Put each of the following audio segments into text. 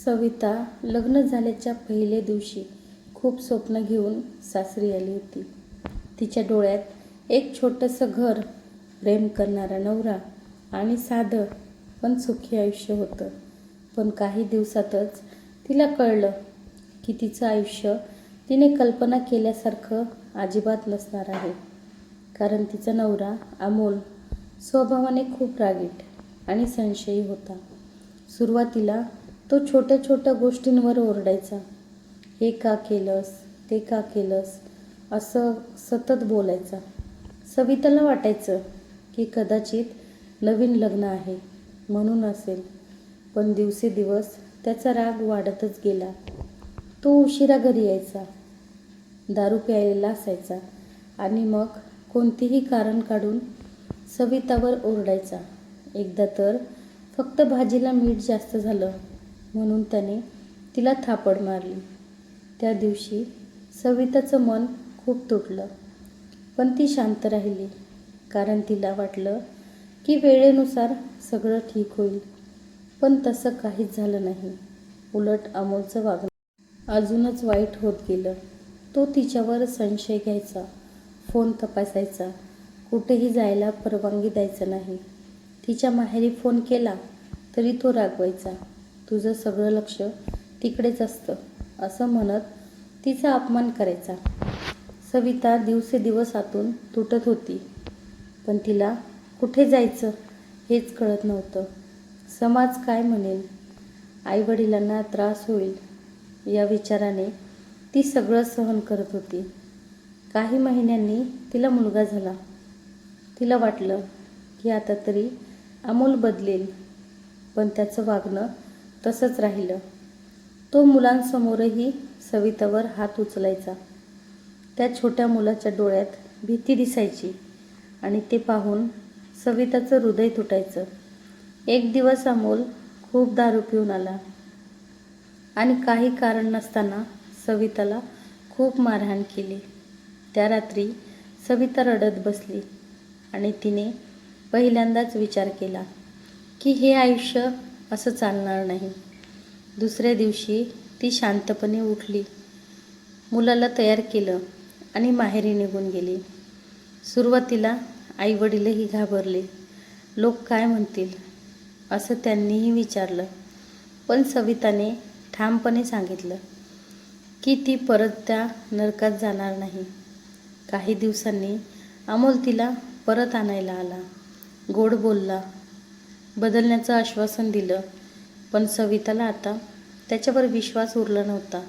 सविता लग्न झाल्याच्या पहिल्या दिवशी खूप स्वप्न घेऊन सासरी आली होती. तिच्या डोळ्यात एक छोटंसं घर, प्रेम करणारा नवरा आणि साधं पण सुखी आयुष्य होतं. पण काही दिवसातच तिला कळलं की तिचं आयुष्य तिने कल्पना केल्यासारखं अजिबात नसणार आहे. कारण तिचा नवरा अमोल स्वभावाने खूप रागीट आणि संशयी होता. सुरुवातीला तो छोट्या छोट्या गोष्टींवर ओरडायचा. हे का केलंस, ते का केलंस, असं सतत बोलायचा. सविताला वाटायचं की कदाचित नवीन लग्न आहे म्हणून असेल. पण दिवसेदिवस त्याचा राग वाढतच गेला. तो उशिरा घरी यायचा, दारू प्यायलेला असायचा आणि मग कोणतेही कारण काढून सवितावर ओरडायचा. एकदा तर फक्त भाजीला मीठ जास्त झालं म्हणून त्याने तिला थापड मारली. त्या दिवशी सविताचं मन खूप तुटलं, पण ती शांत राहिली. कारण तिला वाटलं की वेळेनुसार सगळं ठीक होईल. पण तसं काहीच झालं नाही. उलट अमोलचं वागणं अजूनच वाईट होत गेलं. तो तिच्यावर संशय घ्यायचा, फोन तपासायचा, कुठेही जायला परवानगी द्यायचं नाही. तिच्या माहेरी फोन केला तरी तो रागवायचा. तुझं सगळं लक्ष तिकडेच असतं असं म्हणत तिचा अपमान करायचा. सविता दिवसेदिवस आतून तुटत होती. पण तिला कुठे जायचं हेच कळत नव्हतं. समाज काय म्हणेल, आईवडिलांना त्रास होईल या विचाराने ती सगळं सहन करत होती. काही महिन्यांनी तिला मुलगा झाला. तिला वाटलं की आता तरी अमोल बदलेल, पण त्याचं वागणं तसंच राहिलं. तो मुलांसमोरही सवितावर हात उचलायचा. त्या छोट्या मुलाच्या डोळ्यात भीती दिसायची आणि ते पाहून सविताचं हृदय तुटायचं. एक दिवस अमोल खूप दारू पिऊन आला आणि काही कारण नसताना सविताला खूप मारहाण केली. त्या रात्री सविता रडत बसली आणि तिने पहिल्यांदाच विचार केला की हे आयुष्य असं चालणार नाही. दुसऱ्या दिवशी ती शांतपणे उठली, मुलाला तयार केलं आणि माहेरी निघून गेली. सुरुवातीला आईवडीलही घाबरले. लोक काय म्हणतील असं त्यांनीही विचारलं. पण सविताने ठामपणे सांगितलं की ती परत त्या नरकात जाणार नाही. काही दिवसांनी अमोल तिला परत आणायला आला. गोड बोलला, बदलण्याचं आश्वासन दिलं. पण सविताला आता त्याच्यावर विश्वास उरला नव्हता.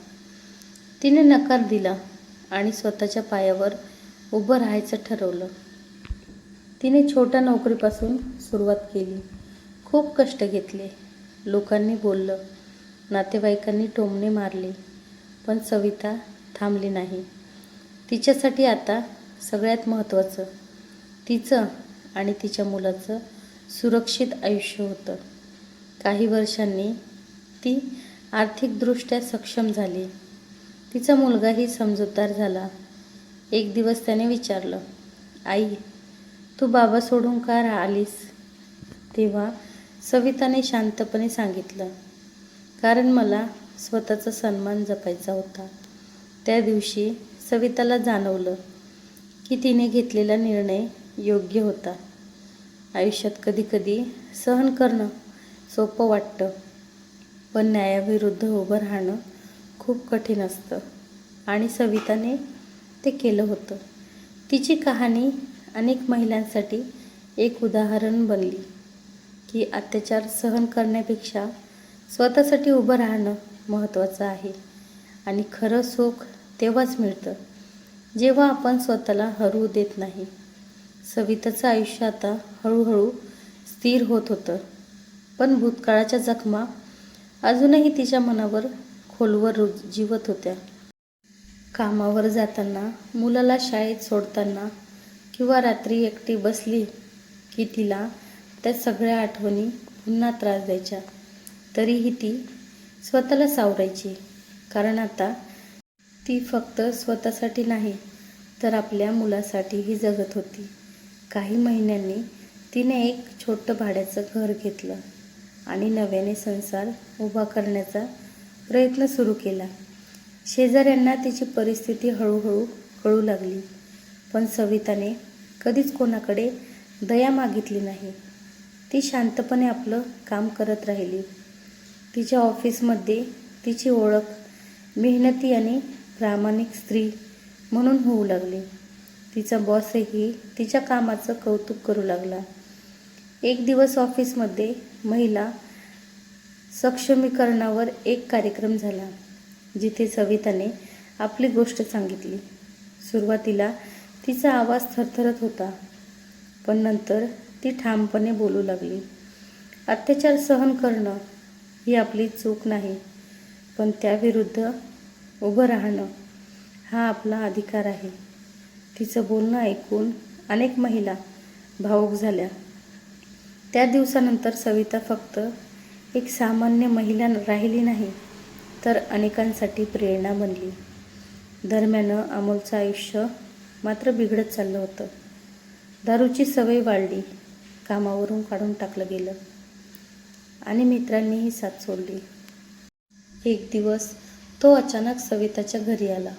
तिने नकार दिला आणि स्वतःच्या पायावर उभं राहायचं ठरवलं. तिने छोट्या नोकरीपासून सुरुवात केली. खूप कष्ट घेतले. लोकांनी बोललं, नातेवाईकांनी टोमणे मारले, पण सविता थांबली नाही. तिच्यासाठी आता सगळ्यात महत्त्वाचं तिचं आणि तिच्या मुलाचं सुरक्षित आयुष्य होतं. काही वर्षांनी ती आर्थिकदृष्ट्या सक्षम झाली. तिचा मुलगाही समजूतदार झाला. एक दिवस त्याने विचारलं, आई, तू बाबा सोडून का आलीस? तेव्हा सविताने शांतपणे सांगितलं, कारण मला स्वतःचा सन्मान जपायचा होता. त्या दिवशी सविताला जाणवलं की तिने घेतलेला निर्णय योग्य होता. आयुष्यात कधीकधी सहन करणं सोपं वाटतं, पण न्यायाविरुद्ध उभं राहणं खूप कठीण असतं आणि सविताने ते केलं होतं. तिची कहाणी अनेक महिलांसाठी एक उदाहरण बनली की अत्याचार सहन करण्यापेक्षा स्वतःसाठी उभं राहणं महत्त्वाचं आहे. आणि खरं सुख तेव्हाच मिळतं जेव्हा आपण स्वतःला हरू देत नाही. सविताचं आयुष्य आता हळूहळू स्थिर होत होतं, पण भूतकाळाच्या जखमा अजूनही तिच्या मनावर खोलवर जीवत होत्या. कामावर जाताना, मुलाला शाळेत सोडताना किंवा रात्री एकटी बसली की तिला त्या सगळ्या आठवणी पुन्हा त्रास द्यायच्या. तरीही ती स्वतःला सावरायची, कारण आता ती फक्त स्वतःसाठी नाही तर आपल्या मुलासाठीही जगत होती. काही महिन्यांनी तिने एक छोटं भाड्याचं घर घेतलं आणि नव्याने संसार उभा करण्याचा प्रयत्न सुरू केला. शेजाऱ्यांना तिची परिस्थिती हळूहळू कळू लागली. पण सविताने कधीच कोणाकडे दया मागितली नाही. ती शांतपणे आपलं काम करत राहिली. तिच्या ऑफिसमध्ये तिची ओळख मेहनती आणि प्रामाणिक स्त्री म्हणून होऊ लागली. तिचा बॉसही तिच्या कामाचं कौतुक करू लागला. एक दिवस ऑफिसमध्ये महिला सक्षमीकरणावर एक कार्यक्रम झाला, जिथे सविताने आपली गोष्ट सांगितली. सुरुवातीला तिचा आवाज थरथरत होता, पण नंतर ती ठामपणे बोलू लागली. अत्याचार सहन करणं ही आपली चूक नाही, पण त्याविरुद्ध उभं राहणं हा आपला अधिकार आहे. तिचं बोलणं ऐकून अनेक महिला भावूक झाल्या. त्या दिवसानंतर सविता फक्त एक सामान्य महिला राहिली नाही, तर अनेकांसाठी प्रेरणा बनली. दरम्यान अमोलचं आयुष्य मात्र बिघडत चाललं होतं. दारूची सवय वाढली, कामावरून काढून टाकलं गेलं आणि मित्रांनीही साथ सोडली. एक दिवस तो अचानक सविताच्या घरी आला.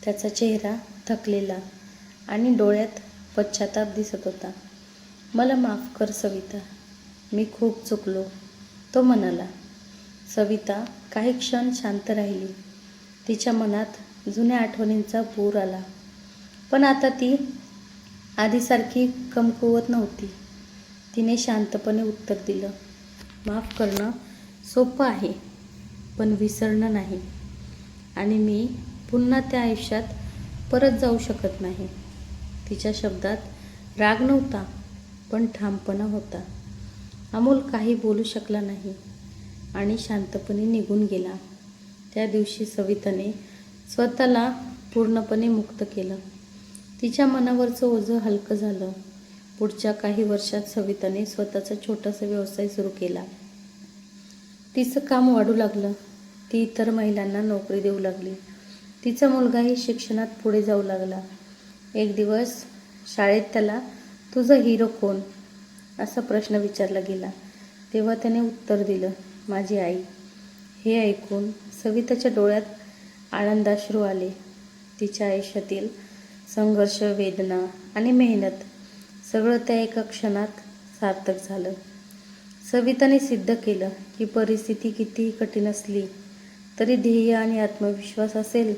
त्याचा चेहरा थकलेला आणि डोळ्यात पश्चाताप दिसत होता. "मला माफ कर सविता, मी खूप चुकलो," तो म्हणाला. सविता काही क्षण शांत राहिली. तिच्या मनात जुन्या आठवणींचा पूर आला. पण आता ती आधीसारखी कमकुवत नव्हती. तिने शांतपणे उत्तर दिलं, "माफ करणं सोपं आहे, पण विसरणं नाही. आणि मी पुन्हा त्या आयुष्यात परत जाऊ शकत नाही." तिच्या शब्दात राग नव्हता, पण ठामपणा होता. अमोल काही बोलू शकला नाही आणि शांतपणे निघून गेला. त्या दिवशी सविताने स्वतःला पूर्णपणे मुक्त केलं. तिच्या मनावरचं ओझं हलकं झालं. पुढच्या काही वर्षात सविताने स्वतःचा छोटासा व्यवसाय सुरू केला. तिचं काम वाढू लागलं. ती इतर महिलांना नोकरी देऊ लागली. तिचा मुलगाही शिक्षणात पुढे जाऊ लागला. एक दिवस शाळेत त्याला "तुझा हिरो कोण?" असा प्रश्न विचारला गेला. तेव्हा त्याने उत्तर दिलं, "माझी आई." हे ऐकून सविताच्या डोळ्यात आनंदाश्रू आले. तिच्या आयुष्यातील संघर्ष, वेदना आणि मेहनत सगळं त्या एका क्षणात सार्थक झालं. सविताने सिद्ध केलं की परिस्थिती कितीही कठीण असली तरी ध्येय आणि आत्मविश्वास असेल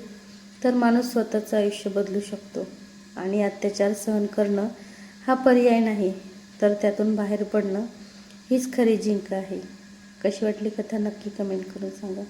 तर माणूस स्वतःचं आयुष्य बदलू शकतो. आणि अत्याचार सहन करणं हा पर्याय नाही, तर त्यातून बाहेर पडणं हीच खरी जिंक आहे. कशी वाटली कथा नक्की कमेंट करून सांगा.